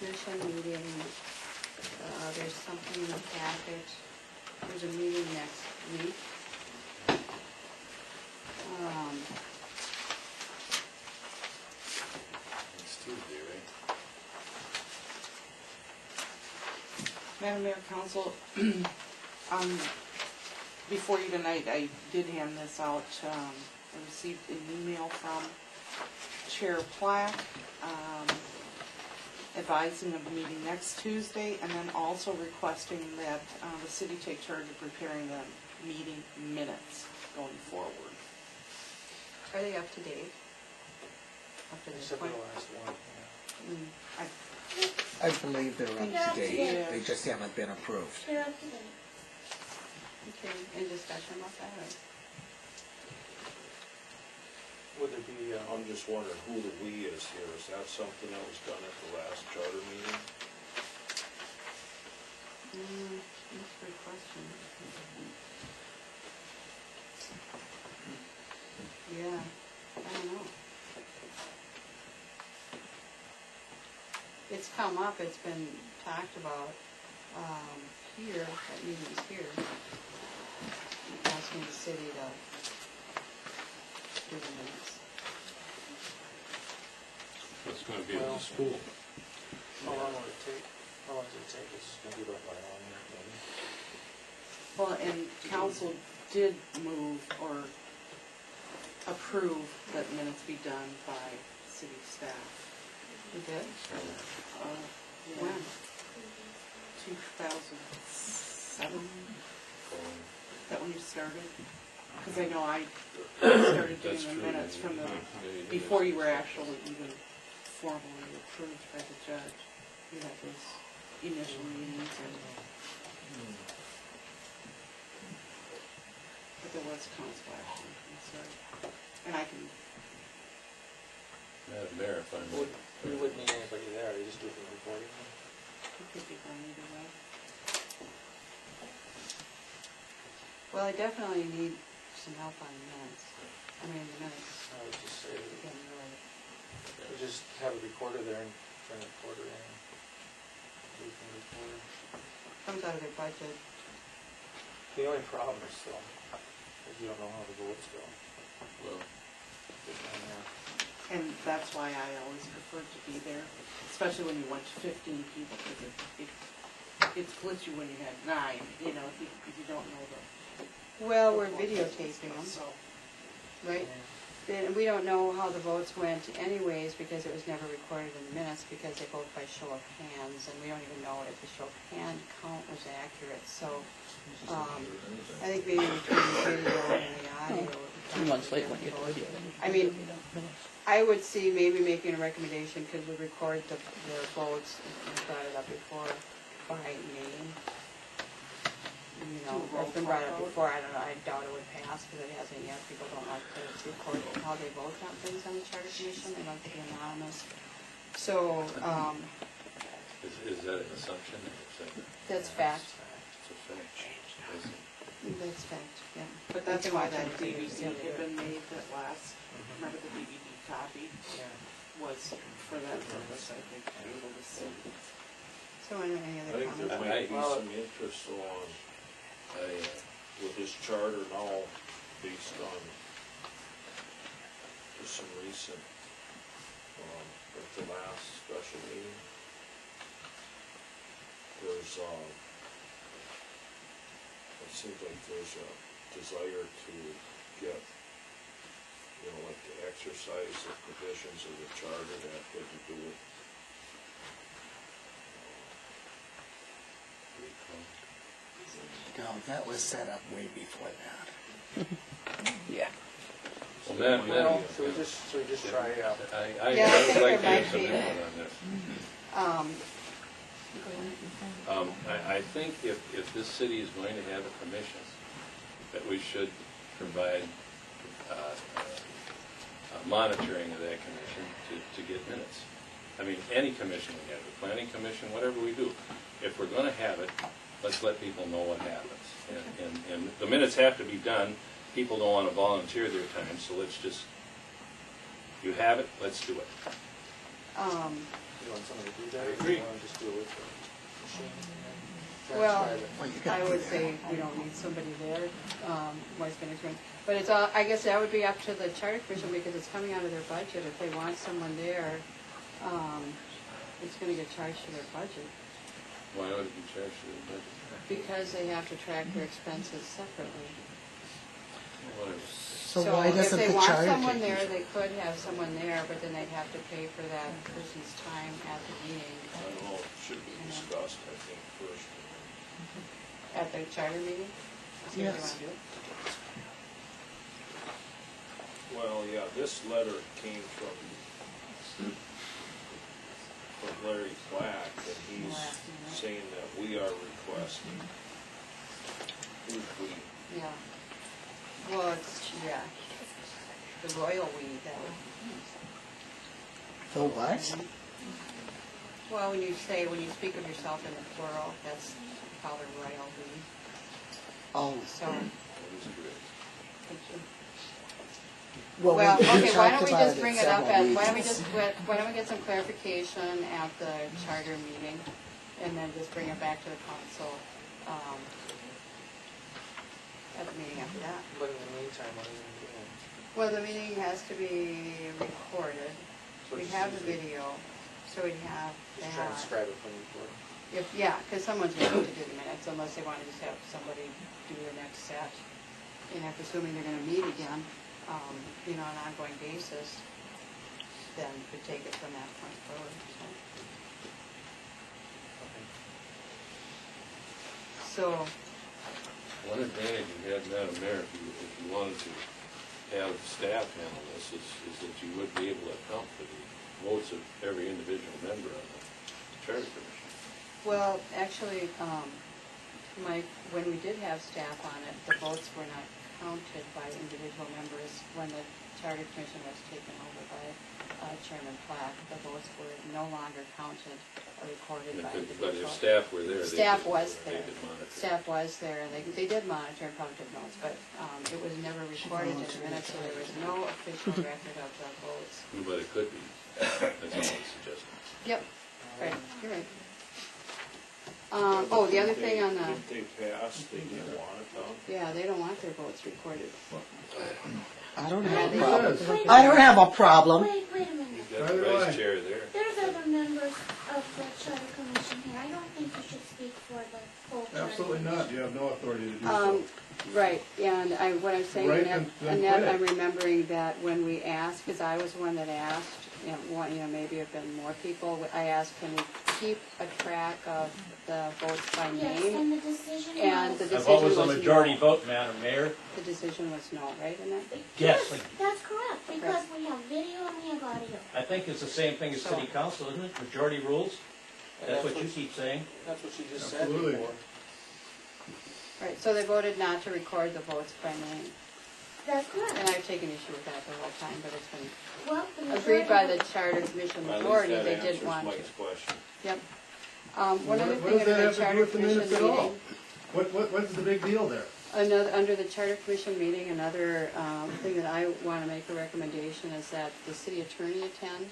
commission meeting, there's something in the packet, there's a meeting next week. It's Tuesday, right? Madam Mayor, Council, before you tonight, I did hand this out. I received an email from Chair Plack advising of the meeting next Tuesday, and then also requesting that the city take charge of preparing the meeting minutes going forward. Are they up to date? Up to this Except for point? the last one, yeah. I I believe they're up to date, Yeah. they just haven't been approved. Okay, any discussion about that, or? Would there be, I'm just wondering who the "we" is here. Is that something that was done at the last charter meeting? That's a great question. Yeah, I don't know. It's come up, it's been talked about, here, at meetings here. Asking the city to do the minutes. It's gonna be at the school. how long would it take? How long does it take? It's gonna be about an hour, maybe. Well, and council did move or approve that minutes be done by city staff. You did? When? 2007? Is that when you started? Because I know I started doing That's the true, minutes yeah. from the, Yeah, before you were actually even formally approved by the judge. You had those initial meetings and, but there was council action, I'm sorry. And I can, Madam Mayor, if I Would, may. we wouldn't need anybody there, you just do it for the recording. it could be done either way. Well, I definitely need some help on the minutes. I mean, the minutes, I would just say, again, really. we just have a recorder there and turn the recorder in. We can record. Comes out of their budget. The only problem is though, is you don't know how the votes go. Well, And that's why I always preferred to be there, especially when you went to 15 people, because it's glitchy when you had 9, you know, if you don't know them. Well, we're videotaping them, So, right? Then we don't know how the votes went anyways, because it was never recorded in the minutes, because they vote by show of hands, and we don't even know if the show of hand count was accurate, so, I think maybe between the video and the audio. would be 2 months late when you get the vote. video. I mean, I would see maybe making a recommendation, could we record the votes, we brought it up before, by name? You know, that's been brought up before, I don't know, I doubt it would pass, because it hasn't yet, people don't like to record how they vote on things on the charter commission, they like to be anonymous. So, is that an assumption? that's fact, It's a fact. that's fact, yeah. but that's why that DVD DVD had been made, that last, remember the DVD copy Yeah. was for that purpose, I think, to be able to see. So, any I other think there comments? might be some interest on, with this charter now, based on just some recent, at the last special meeting, there's, it seems like there's a desire to get, you know, like to exercise the provisions of the charter that had to do with No, that was set up way before that. Yeah. Well, that, Well, should we just try, Yeah, I I think would like to there have might some be. input on this. I think if this city is going to have a commission, that we should provide monitoring of that commission to get minutes. I mean, any commission we have, the planning commission, whatever we do, if we're gonna have it, let's let people know what happens. And the minutes have to be done. People don't wanna volunteer their time, so let's just, you have it, let's do it. You want someone to do that? I or agree. You want to just do it with the machine and then Well, transcribe it? Well, you I gotta do would that. say we don't need somebody there, voice management. But it's all, I guess that would be up to the charter commission because it's coming out of their budget. If they want someone there, it's gonna get charged to their budget. Why would it be charged to the budget? Because they have to track their expenses separately. Whatever. So why doesn't the If they want charter someone take there, these? they could have someone there, but then they'd have to pay for that person's time at the meeting, I don't know, it should be discussed, I think, first. at the charter meeting. See what they Yes. wanna do. Well, yeah, this letter came from Larry Black, and he's Last minute. saying that we are requesting. Who's we? Yeah. Well, it's, yeah, the royal we, that would. The what? Well, when you speak of yourself in the plural, that's called a royal we. Oh, So, That is correct. well, well, we okay, why talked don't we about just it bring it up several at, why don't we meetings. just, why don't we get some clarification at the charter meeting, and then just bring it back to the council, at the meeting after that. But in the meantime, what are you going to do? Well, the meeting has to be recorded. So We just have use the it. video, so we'd have Just that. transcribe it from the board. If, yeah, because someone's going to have to do the minutes unless they want to just have somebody do the next set. And if assuming they're going to meet again, on an ongoing basis, then we take it from that point forward. So, One advantage you had, Madam Mayor, if you wanted to have staff handle this, is that you would be able to account for the votes of every individual member on the charter commission. well, actually, Mike, when we did have staff on it, the votes were not counted by individual members. When the charter commission was taken over by Chairman Platt, the votes were no longer counted or recorded by But individual. if staff were there, Staff was they there. could monitor. Staff was there, and they did monitor and probably took notes, but it was never recorded in the minutes, so there was no official record of the votes. But it could be. That's all I suggested. Yep, right, you're right. The other thing on the, If they passed, they didn't want it done. yeah, they don't want their votes recorded. I don't Yeah, have they a problem. Wait, I don't have a problem. Wait a minute. You've got the vice chair there. There's other members of the charter commission here. I don't think you should speak for the whole charter. Absolutely not, commission. you have no authority to do so. Right, and what I'm saying, Right, Annette, then Annette, quit it. I'm remembering that when we asked, because I was the one that asked, maybe have been more people, I asked, can we keep a track of the votes by Yes, name? and the decision And the was. decision was vote was a majority no. vote, Madam Mayor. The decision was no, right, Annette? Yes. That's correct, because we have video and we have audio. I think it's the same thing as city council, isn't it? Majority rules? That's what you keep saying. That's what you just said Absolutely. before. Right, so they voted not to record the votes by name, That's and correct. I've taken issue with that the whole time, but it's been Well, the agreed by majority the charter commission At least majority, that they did answers want to. Mike's question. Yep. One other What thing does under that the have to do charter with the commission minutes at all? meeting, What's the big deal there? under the charter commission meeting, another thing that I want to make a recommendation is that the city attorney attend